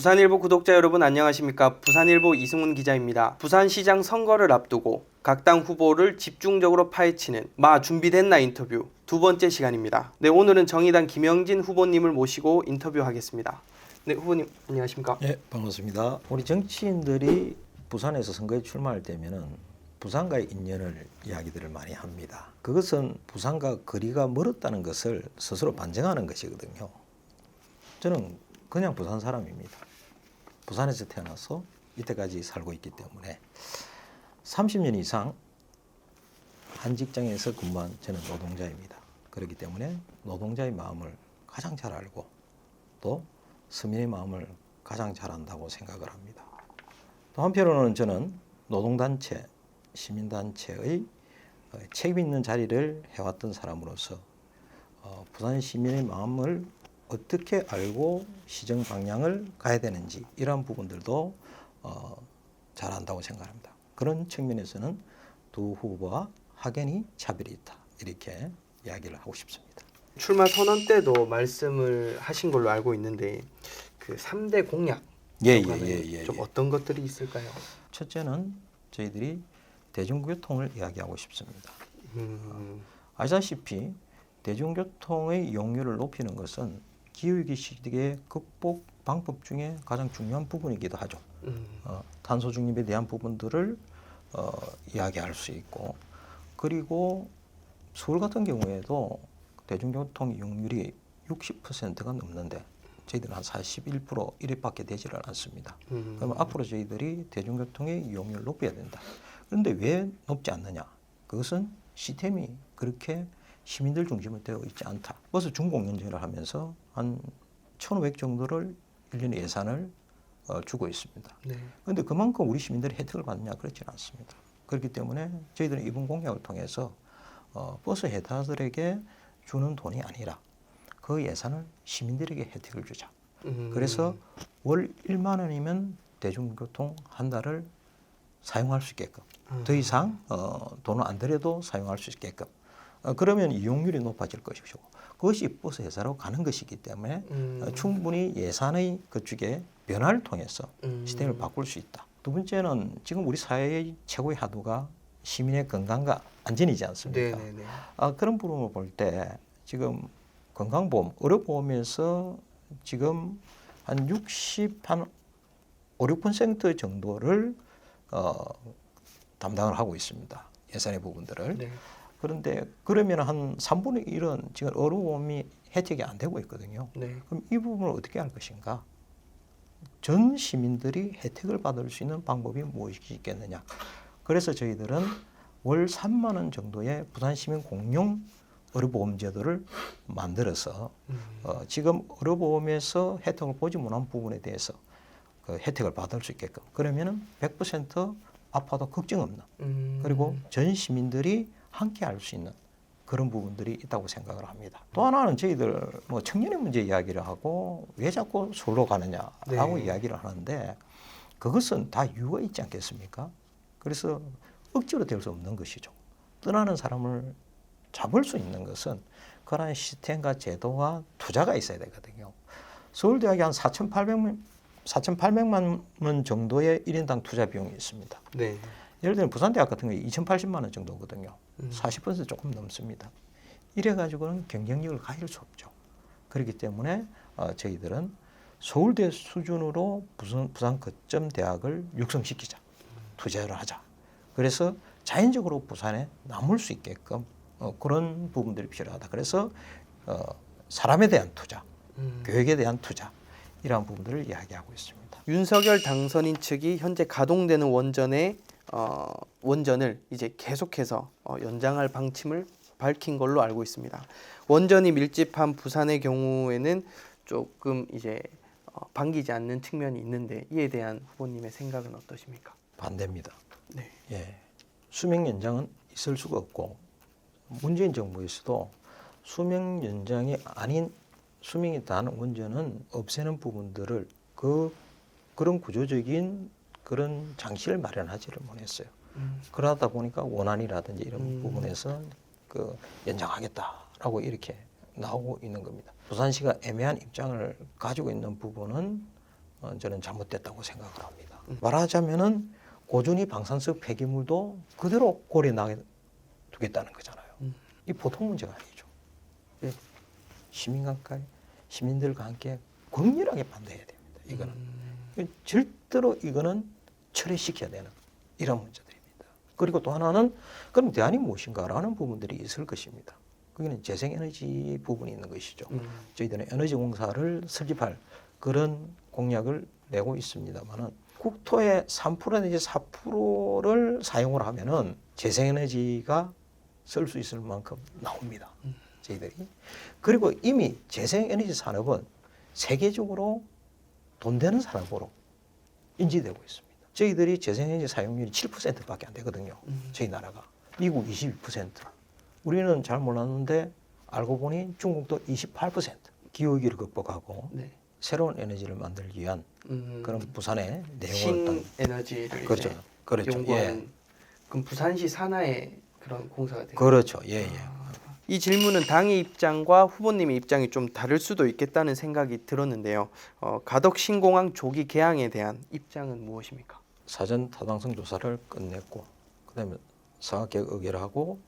부산일보 구독자 여러분 안녕하십니까? 부산일보 이승훈 기자입니다. 부산시장 선거를 앞두고 각 당 후보를 집중적으로 파헤치는 준비됐나 인터뷰 두 번째 시간입니다. 네, 오늘은 정의당 김영진 후보님을 모시고 인터뷰하겠습니다. 네, 후보님 안녕하십니까? 네, 반갑습니다. 우리 정치인들이 부산에서 선거에 출마할 때면은 부산과의 인연을 이야기들을 많이 합니다. 그것은 부산과 거리가 멀었다는 것을 스스로 반증하는 것이거든요. 저는 그냥 부산 사람입니다. 부산에서 태어나서 이때까지 살고 있기 때문에 30년 이상 한 직장에서 근무한 저는 노동자입니다. 그렇기 때문에 노동자의 마음을 가장 잘 알고 또 서민의 마음을 가장 잘 안다고 생각을 합니다. 또 한편으로는 저는 노동단체, 시민단체의 책임 있는 자리를 해왔던 사람으로서 부산 시민의 마음을 어떻게 알고 시정 방향을 가야 되는지 이러한 부분들도 잘 안다고 생각합니다. 그런 측면에서는 두 후보와 확연히 차별이 있다. 이렇게 이야기를 하고 싶습니다. 출마 선언 때도 말씀을 하신 걸로 알고 있는데 그 3대 공약 좀 어떤 것들이 있을까요? 첫째는 저희들이 대중교통을 이야기하고 싶습니다. 아시다시피 대중교통의 이용률을 높이는 것은 기후위기 시기의 극복 방법 중에 가장 중요한 부분이기도 하죠. 탄소 중립에 대한 부분들을 이야기할 수 있고, 그리고 서울 같은 경우에도 대중교통 이용률이 60%가 넘는데 저희들은 한 41% 이래밖에 되지를 않습니다. 그러면 앞으로 저희들이 대중교통의 이용률을 높여야 된다. 그런데 왜 높지 않느냐? 그것은 시스템이 그렇게 시민들 중심으로 되어 있지 않다. 그래서 준공연제를 하면서 한 1,500 정도를 1년에 예산을 주고 있습니다. 그런데 그만큼 우리 시민들이 혜택을 받느냐? 그렇지는 않습니다. 그렇기 때문에 저희들은 이번 공약을 통해서 버스 회사들에게 주는 돈이 아니라 그 예산을 시민들에게 혜택을 주자. 그래서 월 1만 원이면 대중교통 한 달을 사용할 수 있게끔 더 이상 돈을 안 들여도 사용할 수 있게끔 그러면 이용률이 높아질 것이고 그것이 버스 회사로 가는 것이기 때문에 충분히 예산의 그쪽에 변화를 통해서 시스템을 바꿀 수 있다. 두 번째는 지금 우리 사회의 최고의 하도가 시민의 건강과 안전이지 않습니까? 그런 부분을 볼 때 지금 건강보험, 의료보험에서 지금 한 5, 6% 정도를 담당을 하고 있습니다. 예산의 부분들을. 그런데 그러면 한 3분의 1은 지금 의료보험이 혜택이 안 되고 있거든요. 그럼 이 부분을 어떻게 할 것인가? 전 시민들이 혜택을 받을 수 있는 방법이 무엇이 있겠느냐? 그래서 저희들은 월 3만 원 정도의 부산시민 공용 의료보험 제도를 만들어서 지금 의료보험에서 혜택을 보지 못한 부분에 대해서 그 혜택을 받을 수 있게끔 그러면은 100% 아파도 걱정 없는 그리고 전 시민들이 함께 할 수 있는 그런 부분들이 있다고 생각을 합니다. 또 하나는 저희들 청년의 문제 이야기를 하고 왜 자꾸 서울로 가느냐라고 이야기를 하는데 그것은 다 이유가 있지 않겠습니까? 그래서 억지로 될 수 없는 것이죠. 떠나는 사람을 잡을 수 있는 것은 그러한 시스템과 제도와 투자가 있어야 되거든요. 서울대학이 한 4,800만 원 정도의 1인당 투자 비용이 있습니다. 예를 들면 부산대학 같은 경우에 2,080만 원 정도거든요. 40% 조금 넘습니다. 이래가지고는 경쟁력을 가질 수 없죠. 그렇기 때문에 저희들은 서울대 수준으로 부산 거점 대학을 육성시키자. 투자를 하자. 그래서 자연적으로 부산에 남을 수 있게끔 그런 부분들이 필요하다. 그래서 사람에 대한 투자, 교육에 대한 투자 이러한 부분들을 이야기하고 있습니다. 윤석열 당선인 측이 현재 가동되는 원전을 이제 계속해서 연장할 방침을 밝힌 걸로 알고 있습니다. 원전이 밀집한 부산의 경우에는 조금 이제 반기지 않는 측면이 있는데 이에 대한 후보님의 생각은 어떠십니까? 반대입니다. 수명 연장은 있을 수가 없고 문재인 정부에서도 수명 연장이 아닌 수명이 다한 원전은 없애는 부분들을 그런 구조적인 그런 장치를 마련하지를 못했어요. 그러다 보니까 원안이라든지 이런 부분에서 연장하겠다라고 이렇게 나오고 있는 겁니다. 부산시가 애매한 입장을 가지고 있는 부분은 저는 잘못됐다고 생각을 합니다. 말하자면은 고준위 방산성 폐기물도 그대로 고래 놔 두겠다는 거잖아요. 이 보통 문제가 아니죠. 예, 시민들과 함께 격렬하게 반대해야 됩니다. 이거는 절대로 이거는 철회시켜야 되는 이런 문제들입니다. 그리고 또 하나는 그럼 대안이 무엇인가라는 부분들이 있을 것입니다. 거기는 재생에너지 부분이 있는 것이죠. 저희들은 에너지공사를 설립할 그런 공약을 내고 있습니다만은 국토의 3% 내지 4%를 사용을 하면은 재생에너지가 쓸 수 있을 만큼 나옵니다. 저희들이. 그리고 이미 재생에너지 산업은 세계적으로 돈 되는 산업으로 인지되고 있습니다. 저희들이 재생에너지 사용률이 7%밖에 안 되거든요. 저희 나라가. 미국 22%. 우리는 잘 몰랐는데 알고 보니 중국도 28%. 기후위기를 극복하고 네. 새로운 에너지를 만들기 위한 그런 부산의 내용을 신에너지를 그렇죠. 이제 그렇죠. 연구하는 예. 그럼 부산시 산하의 그런 공사가 되는 그렇죠. 예, 예. 이 질문은 당의 입장과 후보님의 입장이 좀 다를 수도 있겠다는 생각이 들었는데요. 가덕 신공항 조기 개항에 대한 입장은 무엇입니까? 사전 타당성 조사를 끝냈고 그다음에 사학계획 의결하고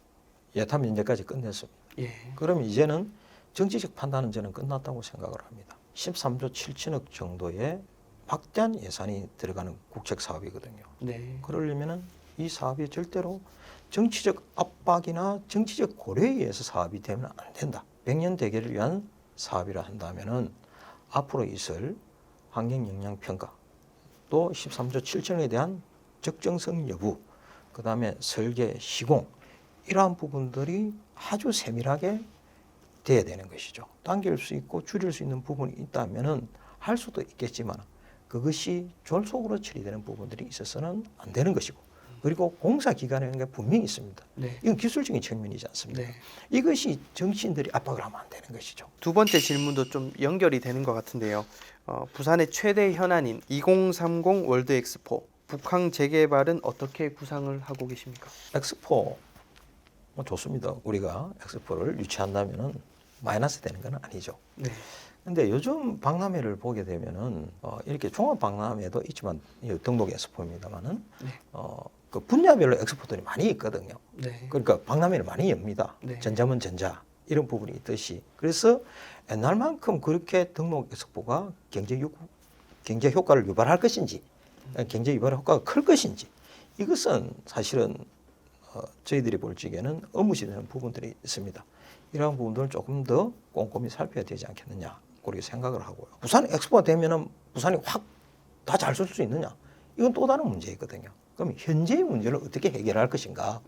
예타 면제까지 끝냈습니다. 예. 그럼 이제는 정치적 판단은 저는 끝났다고 생각을 합니다. 13조 7천억 정도의 막대한 예산이 들어가는 국책 사업이거든요. 네. 그러려면은 이 사업이 절대로 정치적 압박이나 정치적 고려에 의해서 사업이 되면 안 된다. 100년 대계를 위한 사업이라 한다면은 앞으로 있을 환경 영향 평가 또 13조 7천억에 대한 적정성 여부 그다음에 설계 시공 이러한 부분들이 아주 세밀하게 돼야 되는 것이죠. 당길 수 있고 줄일 수 있는 부분이 있다면은 할 수도 있겠지만 그것이 졸속으로 처리되는 부분들이 있어서는 안 되는 것이고 그리고 공사 기간이라는 게 분명히 있습니다. 네. 이건 기술적인 측면이지 않습니까? 네. 이것이 정치인들이 압박을 하면 안 되는 것이죠. 두 번째 질문도 좀 연결이 되는 것 같은데요. 부산의 최대 현안인 2030 월드 엑스포 북항 재개발은 어떻게 구상을 하고 계십니까? 엑스포 뭐 좋습니다. 우리가 엑스포를 유치한다면은 마이너스 되는 건 아니죠. 네. 근데 요즘 박람회를 보게 되면은 이렇게 종합 박람회도 있지만 등록 엑스포입니다만은 네. 그 분야별로 엑스포들이 많이 있거든요. 네. 그러니까 박람회를 많이 엽니다. 네. 전자면 전자 이런 부분이 있듯이 그래서 옛날만큼 그렇게 등록 엑스포가 경제 효과를 유발할 것인지 경제 유발 효과가 클 것인지 이것은 사실은 저희들이 볼 적에는 의무시되는 부분들이 있습니다. 이러한 부분들을 조금 더 꼼꼼히 살펴야 되지 않겠느냐 그렇게 생각을 하고요. 부산 엑스포가 되면은 부산이 확 다 잘 쓸 수 있느냐 이건 또 다른 문제이거든요. 그럼 현재의 문제를 어떻게 해결할 것인가?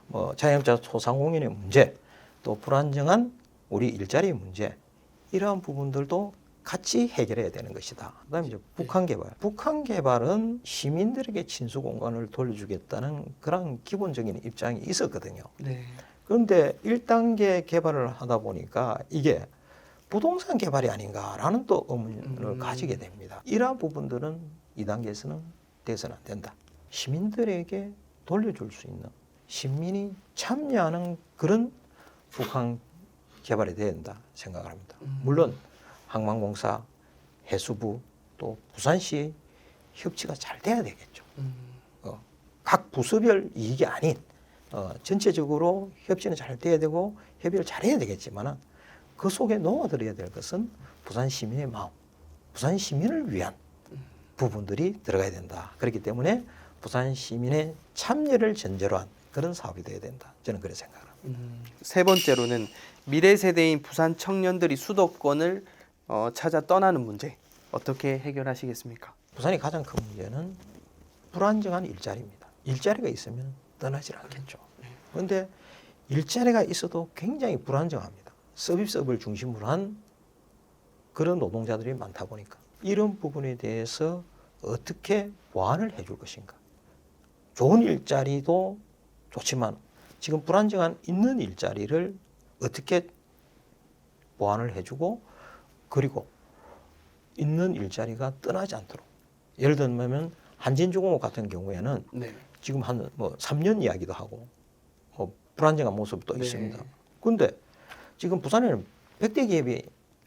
뭐 자영업자 소상공인의 문제, 또 불안정한 우리 일자리의 문제 이러한 부분들도 같이 해결해야 되는 것이다. 그다음에 이제 북한 개발. 북한 개발은 시민들에게 친수 공간을 돌려주겠다는 그런 기본적인 입장이 있었거든요. 네. 그런데 1단계 개발을 하다 보니까 이게 부동산 개발이 아닌가라는 또 의문을 가지게 됩니다. 이러한 부분들은 2단계에서는 돼서는 안 된다. 시민들에게 돌려줄 수 있는 시민이 참여하는 그런 북한 개발이 돼야 된다 생각을 합니다. 물론 항만공사, 해수부 또 부산시 협치가 잘 돼야 되겠죠. 각 부서별 이익이 아닌 전체적으로 협치는 잘 돼야 되고 협의를 잘 해야 되겠지만 그 속에 녹아들어야 될 것은 부산 시민의 마음, 부산 시민을 위한 부분들이 들어가야 된다. 그렇기 때문에 부산 시민의 참여를 전제로 한 그런 사업이 돼야 된다. 저는 그렇게 생각을 합니다. 세 번째로는 미래 세대인 부산 청년들이 수도권을 찾아 떠나는 문제 어떻게 해결하시겠습니까? 부산이 가장 큰 문제는 불안정한 일자리입니다. 일자리가 있으면 떠나질 않겠죠. 그런데 일자리가 있어도 굉장히 불안정합니다. 서비스업을 중심으로 한 그런 노동자들이 많다 보니까 이런 부분에 대해서 어떻게 보완을 해줄 것인가. 좋은 일자리도 좋지만 지금 불안정한 있는 일자리를 어떻게 보완을 해주고 그리고 있는 일자리가 떠나지 않도록 예를 들면 한진중공업 같은 경우에는 네. 지금 한 뭐 3년 이야기도 하고 불안정한 모습도 네. 있습니다. 그런데 지금 부산에는 100대 기업이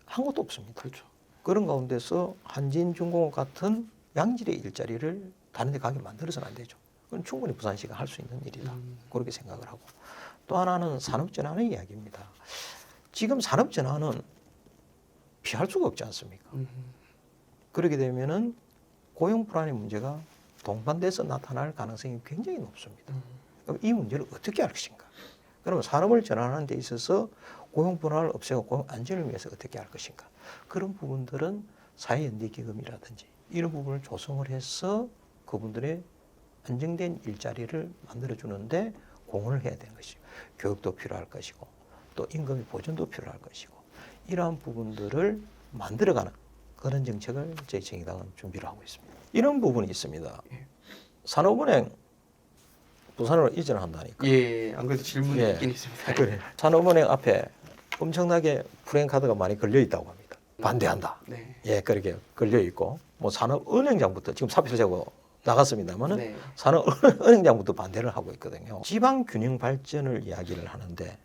한 곳도 없습니다. 그렇죠. 그런 가운데서 한진중공업 같은 양질의 일자리를 다른 데 가게 만들어서는 안 되죠. 그건 충분히 부산시가 할 수 있는 일이다. 그렇게 생각을 하고. 또 하나는 산업전환의 이야기입니다. 지금 산업전환은 피할 수가 없지 않습니까? 그렇게 되면은 고용 불안의 문제가 동반돼서 나타날 가능성이 굉장히 높습니다. 그럼 이 문제를 어떻게 할 것인가? 그러면 산업을 전환하는 데 있어서 고용 불안을 없애고 고용 안전을 위해서 어떻게 할 것인가? 그런 부분들은 사회연대기금이라든지 이런 부분을 조성을 해서 그분들의 안정된 일자리를 만들어주는데 공헌을 해야 되는 것이죠. 교육도 필요할 것이고 또 임금의 보전도 필요할 것이고 이러한 부분들을 만들어가는 그런 정책을 저희 정의당은 준비를 하고 있습니다. 이런 부분이 있습니다. 산업은행 부산으로 이전을 한다니까. 예, 안 그래도 질문이 있긴 있습니다. 그래. 산업은행 앞에 엄청나게 프랜카드가 많이 걸려 있다고 합니다. 반대한다. 네. 예, 그렇게 걸려 있고 뭐 산업은행장부터 지금 사표 제고 나갔습니다만은 네. 산업은행장부터 반대를 하고 있거든요. 지방 균형 발전을 이야기를 하는데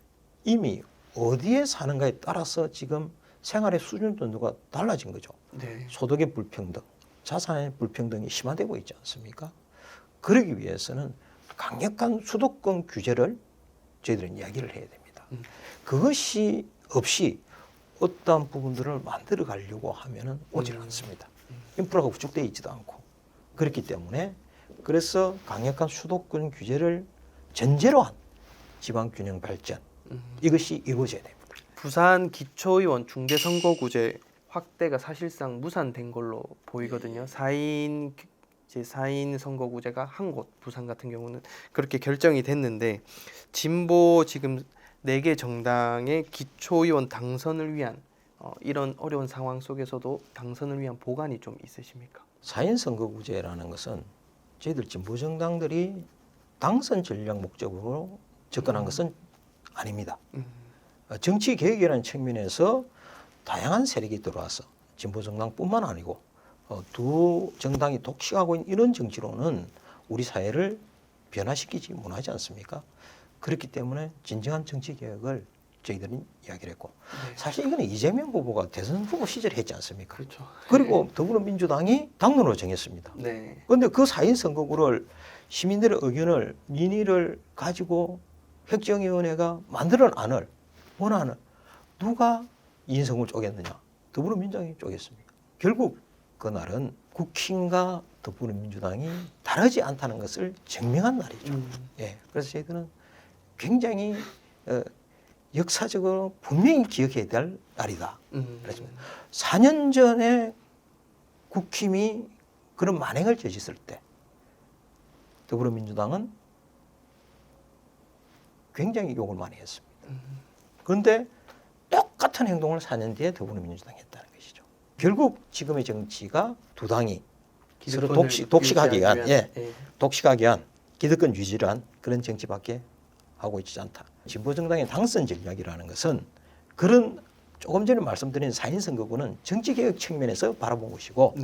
이미 어디에 사는가에 따라서 지금 생활의 수준 정도가 달라진 거죠. 네. 소득의 불평등, 자산의 불평등이 심화되고 있지 않습니까? 그러기 위해서는 강력한 수도권 규제를 저희들은 이야기를 해야 됩니다. 그것이 없이 어떠한 부분들을 만들어 가려고 하면은 오질 않습니다. 인프라가 구축되어 있지도 않고 그렇기 때문에 그래서 강력한 수도권 규제를 전제로 한 지방균형 발전 이것이 이루어져야 됩니다. 부산 기초의원 중대선거구제 확대가 사실상 무산된 걸로 보이거든요. 4인 제4인 선거구제가 한 곳, 부산 같은 경우는 그렇게 결정이 됐는데 진보 지금 4개 정당의 기초의원 당선을 위한 이런 어려운 상황 속에서도 당선을 위한 보관이 좀 있으십니까? 4인 선거구제라는 것은 저희들 진보 정당들이 당선 전략 목적으로 접근한 것은 아닙니다. 정치 개혁이라는 측면에서 다양한 세력이 들어와서 진보 정당뿐만 아니고 두 정당이 독식하고 있는 이런 정치로는 우리 사회를 변화시키지 못하지 않습니까? 그렇기 때문에 진정한 정치 개혁을 저희들은 이야기를 했고 사실 이거는 이재명 후보가 대선 후보 시절에 했지 않습니까? 그렇죠. 그리고 더불어민주당이 당론으로 정했습니다. 네. 그런데 그 4인 선거구를 시민들의 의견을 민의를 가지고 획정위원회가 만들어 안을 원안을 누가 인성을 쪼갰느냐? 더불어민주당이 쪼갰습니다. 결국 그날은 국힘과 더불어민주당이 다르지 않다는 것을 증명한 날이죠. 예, 그래서 저희들은 굉장히 역사적으로 분명히 기억해야 될 날이다. 그렇습니다. 4년 전에 국힘이 그런 만행을 저질렀을 때 더불어민주당은 굉장히 욕을 많이 했습니다. 그런데 똑같은 행동을 4년 뒤에 더불어민주당이 했다는 것이죠. 결국 지금의 정치가 두 당이 서로 독식하기 위한, 독식하기 위한 기득권 유지를 한 그런 정치밖에 하고 있지 않다. 진보정당의 당선 전략이라는 것은 그런 조금 전에 말씀드린 4인 선거구는 정치개혁 측면에서 바라본 것이고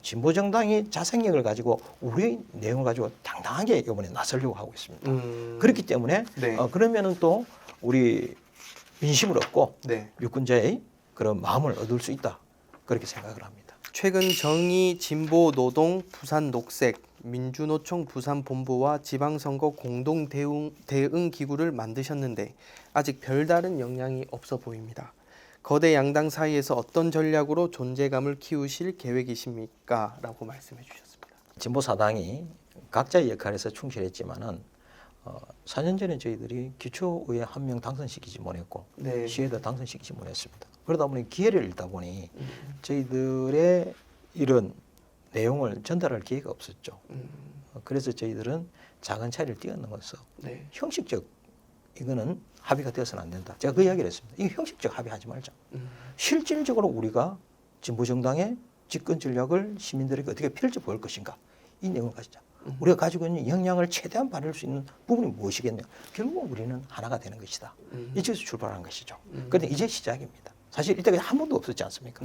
진보정당이 자생력을 가지고 우리의 내용을 가지고 당당하게 이번에 나서려고 하고 있습니다. 그렇기 때문에 그러면은 또 우리 민심을 얻고 유권자의 그런 마음을 얻을 수 있다. 그렇게 생각을 합니다. 최근 정의, 진보, 노동, 부산 녹색, 민주노총 부산본부와 지방선거 공동 대응 기구를 만드셨는데 아직 별다른 영향이 없어 보입니다. 거대 양당 사이에서 어떤 전략으로 존재감을 키우실 계획이십니까? 라고 말씀해 주셨습니다. 진보 사당이 각자의 역할에서 충실했지만은 4년 전에 저희들이 기초의회 한 명 당선시키지 못했고 시의도 당선시키지 못했습니다. 그러다 보니 기회를 잃다 보니 저희들의 이런 내용을 전달할 기회가 없었죠. 그래서 저희들은 작은 차이를 뛰어넘어서 형식적 이거는 합의가 되어서는 안 된다. 제가 그 이야기를 했습니다. 이 형식적 합의하지 말자. 실질적으로 우리가 진보정당의 집권 전략을 시민들에게 어떻게 펼쳐 보일 것인가. 이 내용을 가지자. 우리가 가지고 있는 역량을 최대한 발휘할 수 있는 부분이 무엇이겠냐. 결국 우리는 하나가 되는 것이다. 이쪽에서 출발한 것이죠. 그런데 이제 시작입니다. 사실 이때까지 한 번도 없었지 않습니까?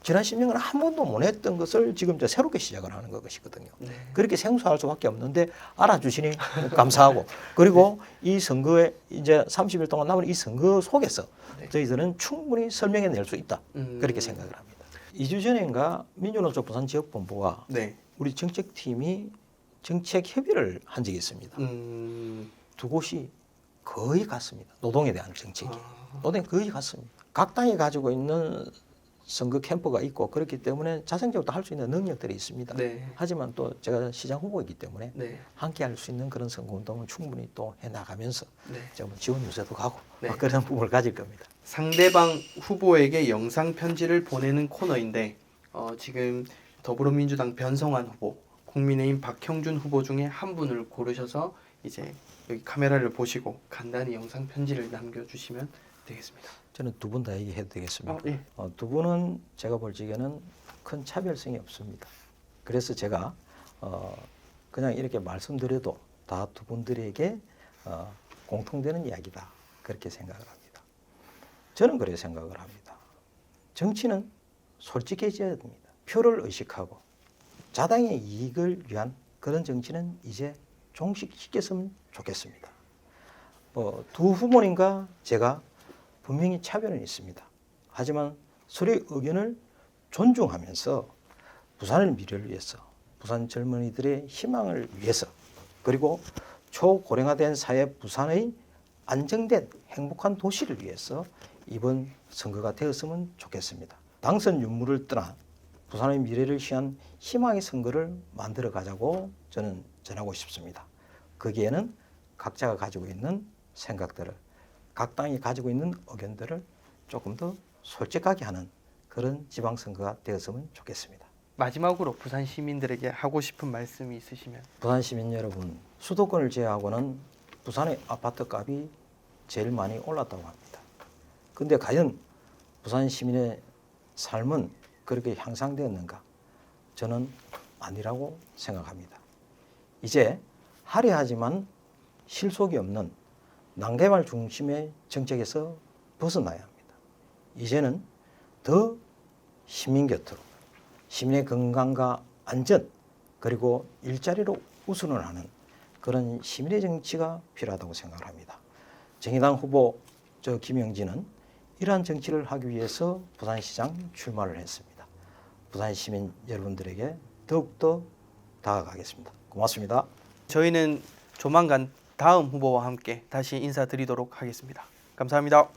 지난 10년간 한 번도 못 했던 것을 지금 새롭게 시작을 하는 것이거든요. 그렇게 생소할 수밖에 없는데 알아주시니 감사하고 그리고 이 선거에 이제 30일 동안 남은 이 선거 속에서 저희들은 충분히 설명해낼 수 있다. 그렇게 생각을 합니다. 2주 전인가 민주노조 부산지역본부와 네. 우리 정책팀이 정책 협의를 한 적이 있습니다. 음. 두 곳이 거의 같습니다. 노동에 대한 정책이. 아. 노동이 거의 같습니다. 각 당이 가지고 있는 선거 캠프가 있고 그렇기 때문에 자생적으로 할 수 있는 능력들이 있습니다. 네. 하지만 또 제가 시장 후보이기 때문에 네. 함께 할 수 있는 그런 선거운동을 충분히 또 해나가면서 네. 좀 지원 유세도 가고 네. 그런 부분을 가질 겁니다. 상대방 후보에게 영상 편지를 보내는 코너인데 지금 더불어민주당 변성환 후보, 국민의힘 박형준 후보 중에 한 분을 고르셔서 이제 여기 카메라를 보시고 간단히 영상 편지를 남겨주시면 되겠습니다. 저는 두 분 다 얘기해도 되겠습니까? 예. 두 분은 제가 볼 적에는 큰 차별성이 없습니다. 그래서 제가 그냥 이렇게 말씀드려도 다 두 분들에게 공통되는 이야기다 그렇게 생각을 합니다. 저는 그렇게 생각을 합니다. 정치는 솔직해져야 됩니다. 표를 의식하고 자당의 이익을 위한 그런 정치는 이제 종식시켰으면 좋겠습니다. 두 후보님과 제가 분명히 차별은 있습니다. 하지만 서로의 의견을 존중하면서 부산의 미래를 위해서, 부산 젊은이들의 희망을 위해서, 그리고 초고령화된 사회 부산의 안정된 행복한 도시를 위해서 이번 선거가 되었으면 좋겠습니다. 당선 윤무를 떠나 부산의 미래를 향한 희망의 선거를 만들어 가자고 저는 전하고 싶습니다. 거기에는 각자가 가지고 있는 생각들을, 각 당이 가지고 있는 의견들을 조금 더 솔직하게 하는 그런 지방선거가 되었으면 좋겠습니다. 마지막으로 부산 시민들에게 하고 싶은 말씀이 있으시면. 부산 시민 여러분, 수도권을 제외하고는 부산의 아파트 값이 제일 많이 올랐다고 합니다. 근데 과연 부산 시민의 삶은 그렇게 향상되었는가? 저는 아니라고 생각합니다. 이제 화려하지만 실속이 없는 난개발 중심의 정책에서 벗어나야 합니다. 이제는 더 시민 곁으로, 시민의 건강과 안전, 그리고 일자리로 우선을 하는 그런 시민의 정치가 필요하다고 생각을 합니다. 정의당 후보 김영진은 이러한 정치를 하기 위해서 부산시장 출마를 했습니다. 부산 시민 여러분들에게 더욱더 다가가겠습니다. 고맙습니다. 저희는 조만간 다음 후보와 함께 다시 인사드리도록 하겠습니다. 감사합니다.